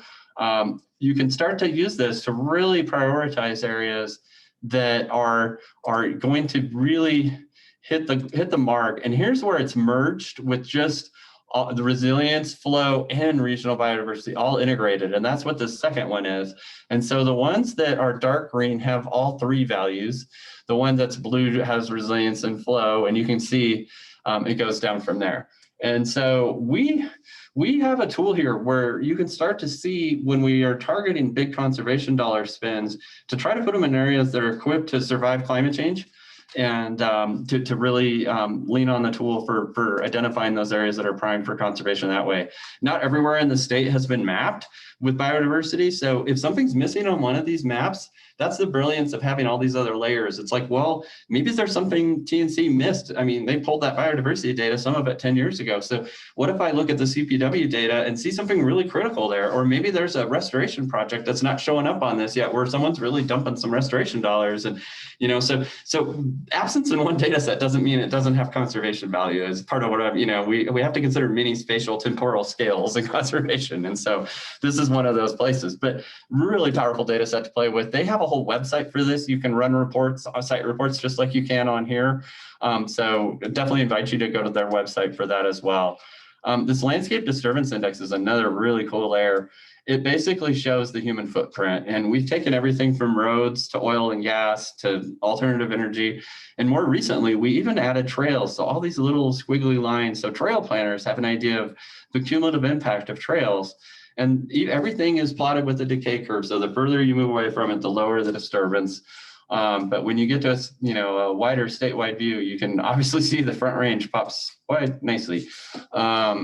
you can start to use this to really prioritize areas that are going to really hit the mark. And here's where it's merged with just the resilience, flow, and regional biodiversity all integrated. And that's what the second one is. And so the ones that are dark green have all three values. The one that's blue has resilience and flow, and you can see it goes down from there. And so we have a tool here where you can start to see when we are targeting big conservation dollar spends to try to put them in areas that are equipped to survive climate change, and to really lean on the tool for identifying those areas that are primed for conservation that way. Not everywhere in the state has been mapped with biodiversity. So if something's missing on one of these maps, that's the brilliance of having all these other layers. It's like, well, maybe there's something TNC missed. I mean, they pulled that biodiversity data, some of it 10 years ago. So what if I look at the CPW data and see something really critical there? Or maybe there's a restoration project that's not showing up on this yet, where someone's really dumping some restoration dollars. And, you know, so absence in one data set doesn't mean it doesn't have conservation value. As part of what I'm, you know, we have to consider many spatial temporal scales in conservation. And so this is one of those places, but really powerful data set to play with. They have a whole website for this. You can run reports, site reports, just like you can on here. So definitely invite you to go to their website for that as well. This landscape disturbance index is another really cool layer. It basically shows the human footprint, and we've taken everything from roads to oil and gas to alternative energy. And more recently, we even added trails. So all these little squiggly lines. So trail planners have an idea of the cumulative impact of trails. And everything is plotted with a decay curve. So the further you move away from it, the lower the disturbance. But when you get to a wider statewide view, you can obviously see the Front Range pops quite nicely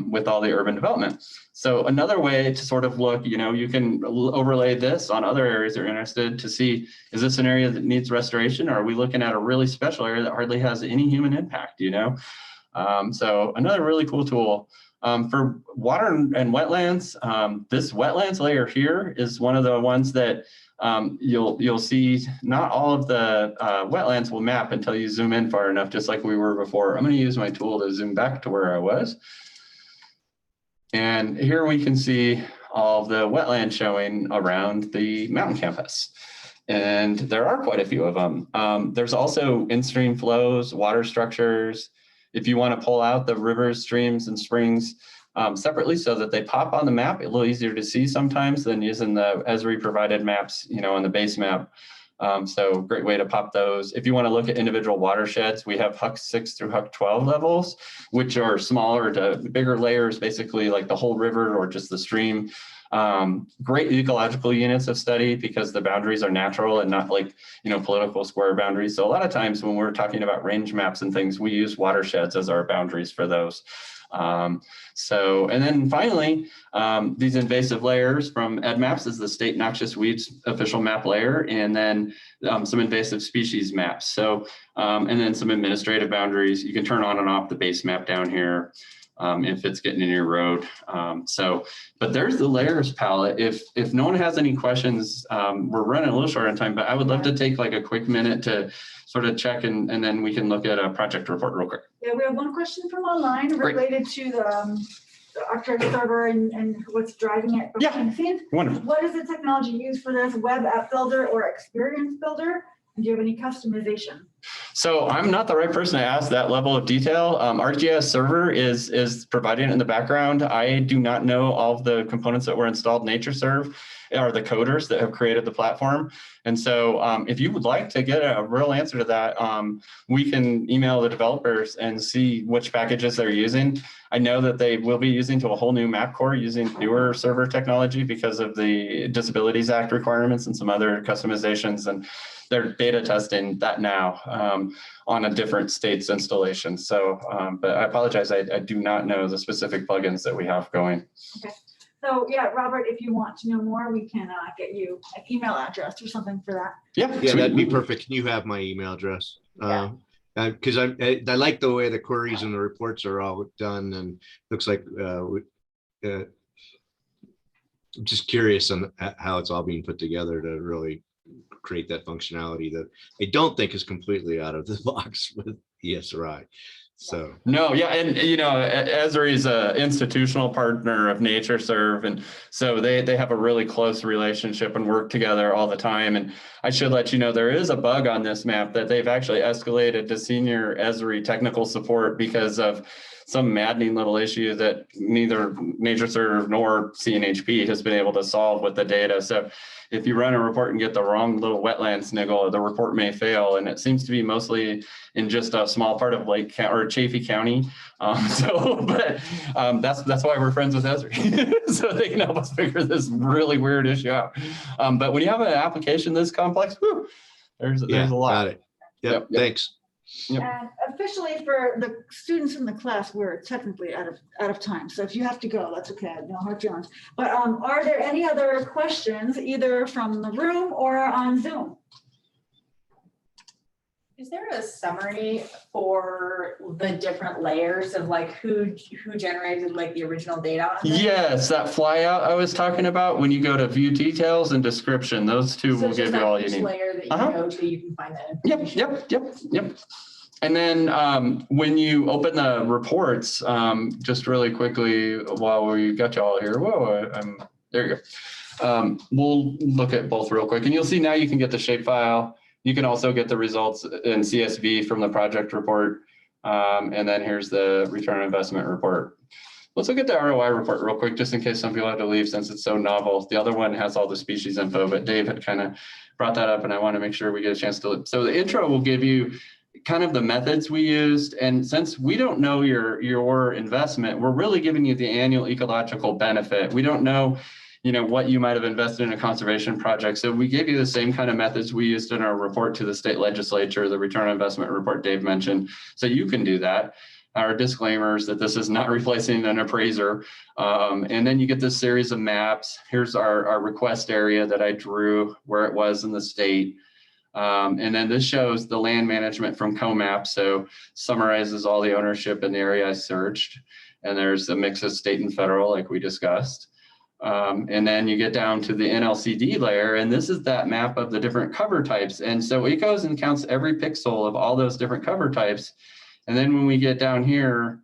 with all the urban development. So another way to sort of look, you can overlay this on other areas you're interested to see, is this an area that needs restoration? Or are we looking at a really special area that hardly has any human impact, So another really cool tool. For water and wetlands, this wetlands layer here is one of the ones that you'll see not all of the wetlands will map until you zoom in far enough, just like we were before. I'm going to use my tool to zoom back to where I was. And here we can see all of the wetlands showing around the mountain campus. And there are quite a few of them. There's also in-stream flows, water structures. If you want to pull out the rivers, streams, and springs separately so that they pop on the map, a little easier to see sometimes than using the Esri provided maps, on the base map. So great way to pop those. If you want to look at individual watersheds, we have HUC 6 through HUC 12 levels, which are smaller to bigger layers, basically like the whole river or just the stream. Great ecological units of study because the boundaries are natural and not like, political square boundaries. So a lot of times when we're talking about range maps and things, we use watersheds as our boundaries for those. And then finally, these invasive layers from EdMaps is the state noxious weeds official map layer, and then some invasive species maps. So, and then some administrative boundaries. You can turn on and off the base map down here. If it's getting in your road. But there's the layers palette. If no one has any questions, we're running a little short on time, but I would love to take like a quick minute to sort of check and then we can look at a project report real quick. Yeah, we have one question from online related to the Arcturus server and what's driving it. Yeah, wonderful. What is the technology used for this, web app builder or experience builder? And do you have any customization? So I'm not the right person to ask that level of detail. ArcGIS server is providing it in the background. I do not know all of the components that were installed. NatureServe are the coders that have created the platform. And so if you would like to get a real answer to that, we can email the developers and see which packages they're using. I know that they will be using to a whole new map core using newer server technology because of the Disabilities Act requirements and some other customizations, and they're beta testing that now on a different state's installation. So, but I apologize, I do not know the specific plugins that we have going. Okay. So yeah, Robert, if you want to know more, we can get you an email address or something for that. Yeah, that'd be perfect. Can you have my email address? Because I like the way the queries and the reports are all done, and looks like I'm just curious on how it's all being put together to really create that functionality that I don't think is completely out of the box with ESRI. So no, yeah, and Esri is an institutional partner of NatureServe, and so they have a really close relationship and work together all the time. And I should let you know there is a bug on this map that they've actually escalated to senior Esri technical support because of some maddening little issue that neither NatureServe nor CNHP has been able to solve with the data. So if you run a report and get the wrong little wetlands niggle, the report may fail. And it seems to be mostly in just a small part of Lake or Chaffee County. That's why we're friends with Esri, so they can help us figure this really weird issue out. But when you have an application this complex, whew, there's a lot. Got it. Yep. Thanks. Yep. And officially for the students in the class, we're technically out of time. So if you have to go, that's okay. No hard feelings. But are there any other questions, either from the room or on Zoom? Is there a summary for the different layers of like who generated like the original data on this? Yes, that flyout I was talking about, when you go to view details and description, those two will give you all you each need. layer that you go to, you can find that information. Yep. And then when you open the reports, just really quickly while we got you all here, there you go. We'll look at both real quick, and you'll see now you can get the shapefile. You can also get the results in CSV from the project report. And then here's the return on investment report. Let's look at the ROI report real quick, just in case some people have to leave since it's so novel. The other one has all the species info, but Dave had kind of brought that up, and I want to make sure we get a chance to look. So the intro will give you kind of the methods we used. And since we don't know your investment, we're really giving you the annual ecological benefit. We don't know what you might have invested in a conservation project. So we gave you the same kind of methods we used in our report to the state legislature, the return on investment report Dave mentioned. So you can do that. Our disclaimers that this is not replacing an appraiser. And then you get this series of maps. Here's our request area that I drew where it was in the state. And then this shows the land management from COMAP. So summarizes all the ownership in the area I searched. And there's a mix of state and federal, like we discussed. And then you get down to the NLCD layer, and this is that map of the different cover types. And so it goes and counts every pixel of all those different cover types. And then when we get down here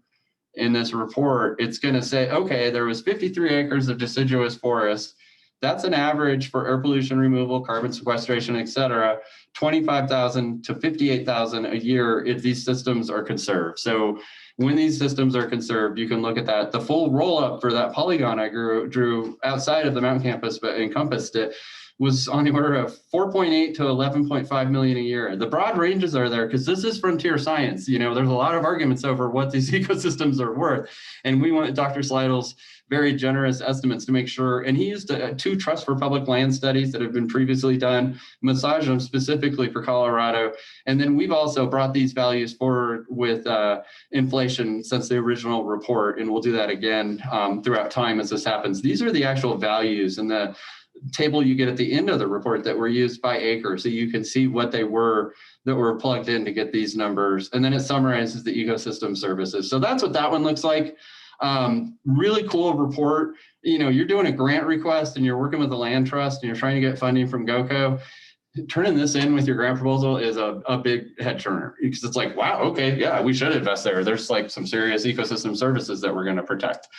in this report, it's going to say, okay, there was 53 acres of deciduous forest. That's an average for air pollution removal, carbon sequestration, et cetera, 25,000 to 58,000 a year if these systems are conserved. So when these systems are conserved, you can look at that. The full roll-up for that polygon I drew outside of the mountain campus but encompassed it was on the order of 4.8 to 11.5 million a year. The broad ranges are there because this is frontier science. There's a lot of arguments over what these ecosystems are worth. And we went Dr. Slidell's very generous estimates to make sure, and he used 2 trust for public land studies that have been previously done, massaged them specifically for Colorado. And then we've also brought these values forward with inflation since the original report, and we'll do that again throughout time as this happens. These are the actual values in the table you get at the end of the report that were used by acre, so you can see what they were that were plugged in to get these numbers. And then it summarizes the ecosystem services. So that's what that one looks like. Really cool report. You're doing a grant request and you're working with the land trust and you're trying to get funding from GOCO. Turning this in with your grant proposal is a big head turner, because it's like, wow, okay, yeah, we should invest there. There's like some serious ecosystem services that we're going to protect.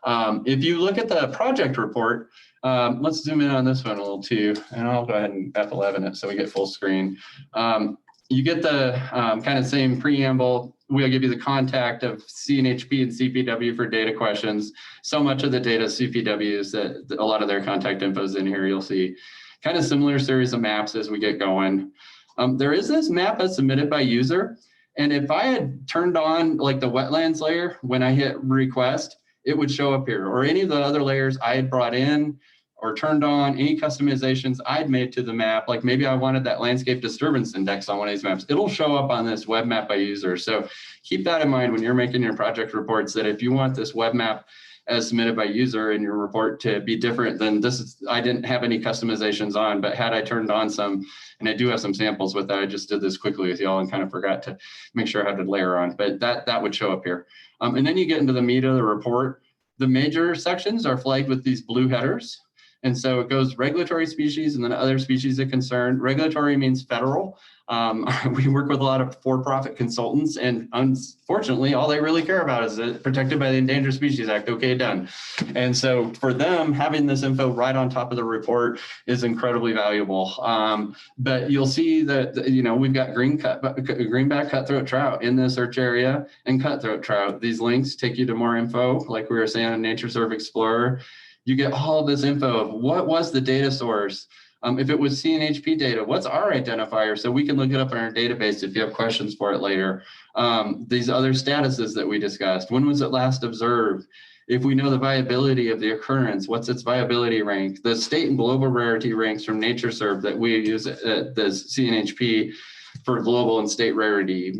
If you look at the project report, let's zoom in on this one a little too, and I'll go ahead and F11 it so we get full screen. You get the kind of same preamble. We'll give you the contact of CNHP and CPW for data questions. So much of the data CPWs that a lot of their contact info is in here. You'll see kind of similar series of maps as we get going. There is this map that's submitted by user. And if I had turned on like the wetlands layer when I hit request, it would show up here, or any of the other layers I had brought in or turned on, any customizations I'd made to the map. Like maybe I wanted that landscape disturbance index on one of these maps. It'll show up on this web map by user. So keep that in mind when you're making your project reports, that if you want this web map as submitted by user in your report to be different than this, I didn't have any customizations on, but had I turned on some, and I do have some samples with that, I just did this quickly with y'all and kind of forgot to make sure I had to layer on, but that would show up here. And then you get into the meat of the report. The major sections are flagged with these blue headers. And so it goes regulatory species and then other species of concern. Regulatory means federal. We work with a lot of for-profit consultants, and unfortunately, all they really care about is it protected by the Endangered Species Act. Okay, done. And so for them, having this info right on top of the report is incredibly valuable. But you'll see that, we've got greenback cutthroat trout in the search area and cutthroat trout. These links take you to more info, like we were saying on NatureServe Explorer. You get all of this info of what was the data source, If it was CNHP data, what's our identifier? So we can look it up in our database if you have questions for it later. These other statuses that we discussed, when was it last observed? If we know the viability of the occurrence, what's its viability rank? The state and global rarity ranks from NatureServe that we use at the CNHP for global and state rarity.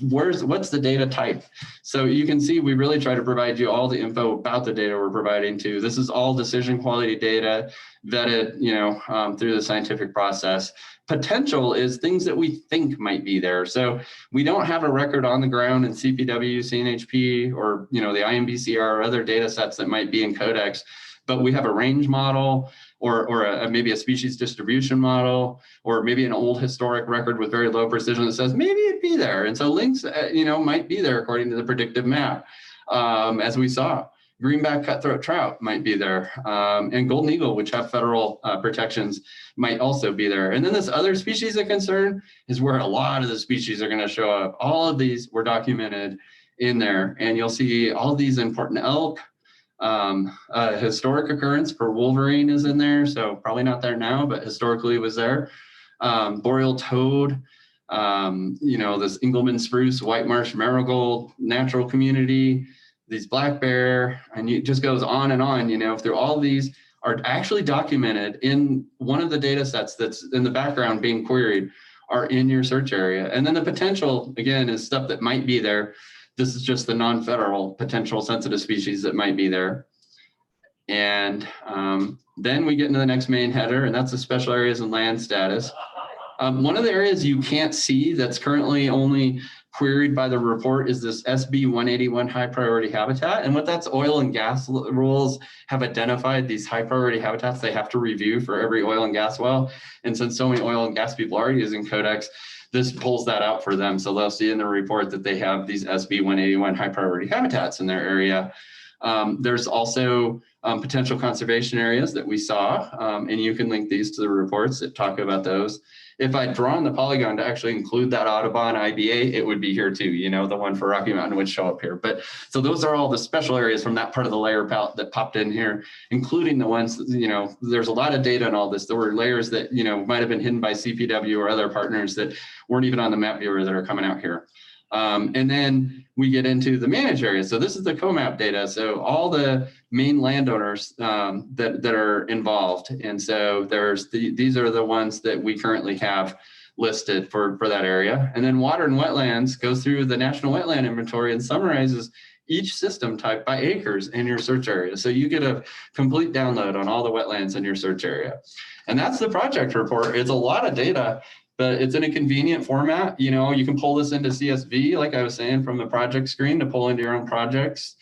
What's the data type? So you can see we really try to provide you all the info about the data we're providing to. This is all decision quality data vetted, through the scientific process. Potential is things that we think might be there. So we don't have a record on the ground in CPW, CNHP, or the IMBCR or other data sets that might be in CODEX, but we have a range model or maybe a species distribution model, or maybe an old historic record with very low precision that says maybe it'd be there. And so lynx, might be there according to the predictive map, as we saw. Greenback cutthroat trout might be there, and golden eagle, which have federal protections, might also be there. And then this other species of concern is where a lot of the species are going to show up. All of these were documented in there, and you'll see all of these important elk. Historic occurrence for wolverine is in there, so probably not there now, but historically it was there. Boreal toad, this Engelmann spruce, white marsh marigold, natural community, these black bear, and it just goes on and on. Through all these are actually documented in one of the data sets that's in the background being queried, are in your search area. And then the potential, again, is stuff that might be there. This is just the non-federal potential sensitive species that might be there. And then we get into the next main header, and that's the special areas and land status. One of the areas you can't see that's currently only queried by the report is this SB 181 high priority habitat. And what that's oil and gas rules have identified these high priority habitats they have to review for every oil and gas well. And since so many oil and gas people are using CODEX, this pulls that out for them. So they'll see in the report that they have these SB 181 high priority habitats in their area. There's also potential conservation areas that we saw, and you can link these to the reports that talk about those. If I'd drawn the polygon to actually include that Audubon IBA, it would be here too, the one for Rocky Mountain would show up here. But so those are all the special areas from that part of the layer palette that popped in here, including the ones, there's a lot of data in all this. There were layers that, might have been hidden by CPW or other partners that weren't even on the map viewer that are coming out here. And then we get into the managed areas. So this is the COMAP data. So all the main landowners that are involved. And so these are the ones that we currently have listed for that area. And then water and wetlands goes through the National Wetland Inventory and summarizes each system type by acres in your search area. So you get a complete download on all the wetlands in your search area. And that's the project report. It's a lot of data, but it's in a convenient format. You can pull this into CSV, like I was saying, from the project screen to pull into your own projects,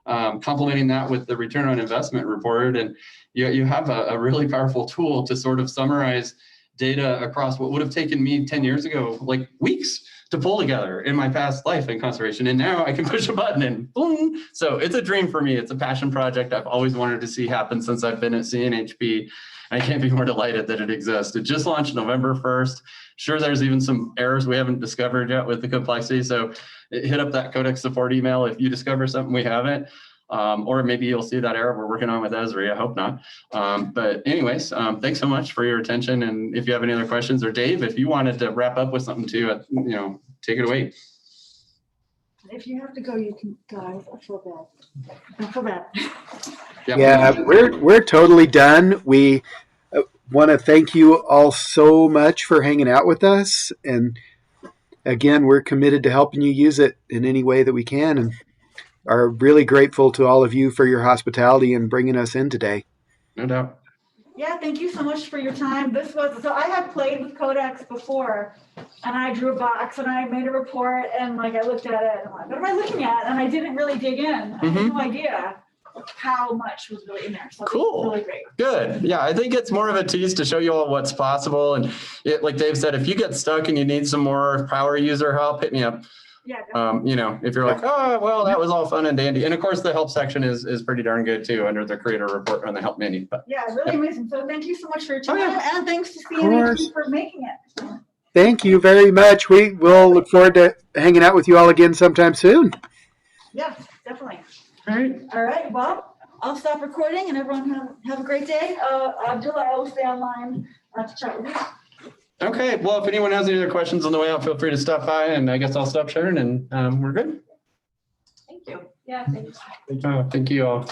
complementing that with the return on investment report. And you have a really powerful tool to sort of summarize data across what would have taken me 10 years ago, like weeks to pull together in my past life in conservation. And now I can push a button and boom. So it's a dream for me. It's a passion project I've always wanted to see happen since I've been at CNHP. I can't be more delighted that it exists. It just launched November 1st. Sure, there's even some errors we haven't discovered yet with the complexity. So hit up that CODEX support email if you discover something we haven't. Or maybe you'll see that error we're working on with Esri. I hope not. But anyways, thanks so much for your attention. And if you have any other questions, or Dave, if you wanted to wrap up with something too, take it away. If you have to go, you can, guys. I feel bad. I feel bad. Yeah, we're totally done. We want to thank you all so much for hanging out with us. And again, we're committed to helping you use it in any way that we can, and are really grateful to all of you for your hospitality and bringing us in today. No doubt. Yeah, thank you so much for your time. So I have played with CODEX before, and I drew a box and I made a report, and I looked at it and I'm like, what am I looking at? And I didn't really dig in. I had no idea how much was really in there. So cool. Really great. Good. Yeah, I think it's more of a tease to show you all what's possible. And like Dave said, if you get stuck and you need some more power user help, hit me up. Yeah. If you're like, oh, well, that was all fun and dandy. And of course, the help section is pretty darn good too under the creator report on the help menu. But yeah, really amazing. So thank you so much for your time, and thanks to course. CNHP for making it. Thank you very much. We will look forward to hanging out with you all again sometime soon. Yeah, definitely. all right. Well, I'll stop recording, and everyone have a great day. Abdullah, I will stay online to chat with you. Okay, well, if anyone has any other questions on the way out, feel free to stop by, and I guess I'll stop sharing, and we're good. Thank you. Yeah, thanks. Thank you all.